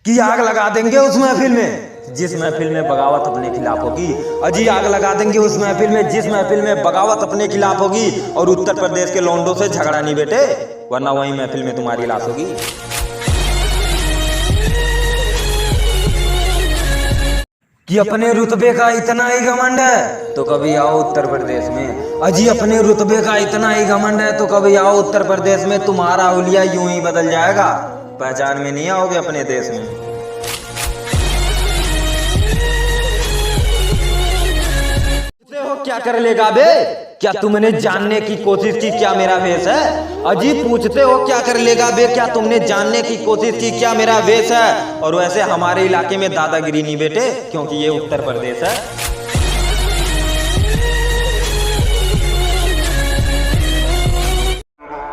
कि आग लगा देंगे उस महफिल में जिस महफिल में बगावत अपने खिलाफ होगी। अजी आग लगा देंगे उस महफिल में जिस महफिल में बगावत अपने खिलाफ होगी। और उत्तर प्रदेश के लौंडों से झगड़ा नहीं बेटे, वरना वही महफिल में तुम्हारी लाश होगी। कि अपने रुतबे का इतना ही घमंड है तो कभी आओ उत्तर प्रदेश में। अजी अपने रुतबे का इतना ही घमंड है तो कभी आओ उत्तर प्रदेश में। तुम्हारा हुलिया यूं ही बदल जाएगा, पहचान में नहीं आओगे अपने देश में। हो क्या कर लेगा बे, क्या तुमने जानने की कोशिश की क्या मेरा वेश है। अजी पूछते हो क्या कर लेगा बे, क्या तुमने जानने की कोशिश की क्या मेरा वेश है। और वैसे हमारे इलाके में दादागिरी नहीं बेटे, क्योंकि ये उत्तर प्रदेश है।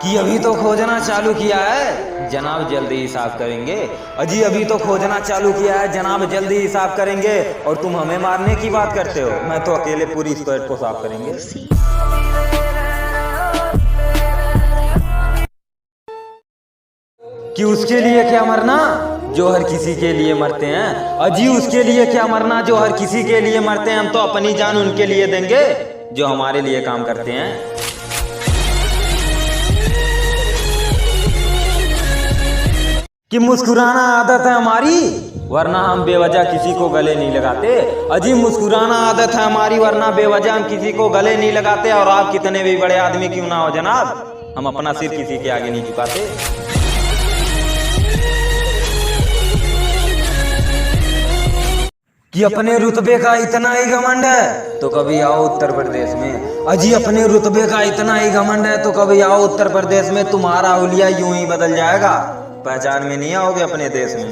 कि अभी तो खोजना चालू किया है जनाब, जल्दी ही साफ करेंगे। अजी अभी तो खोजना चालू किया है जनाब, जल्दी ही साफ करेंगे। और तुम हमें मारने की बात करते हो, मैं तो अकेले पूरी स्क्वाड को साफ करेंगे। कि उसके लिए क्या मरना जो हर किसी के लिए मरते हैं। अजी उसके लिए क्या मरना जो हर किसी के लिए मरते हैं। हम तो अपनी जान उनके लिए देंगे जो हमारे लिए काम करते हैं। कि मुस्कुराना आदत है हमारी वरना हम बेवजह किसी को गले नहीं लगाते। अजी मुस्कुराना आदत है हमारी वरना बेवजह हम किसी को गले नहीं लगाते। और आप कितने भी बड़े आदमी क्यों ना हो जनाब, हम अपना सिर किसी के आगे नहीं झुकाते। कि अपने रुतबे का इतना ही घमंड है तो कभी आओ उत्तर प्रदेश में। अजी अपने रुतबे का इतना ही घमंड है तो कभी आओ उत्तर प्रदेश में। तुम्हारा हुलिया यूं ही बदल जाएगा, पहचान में नहीं आओगे अपने देश में।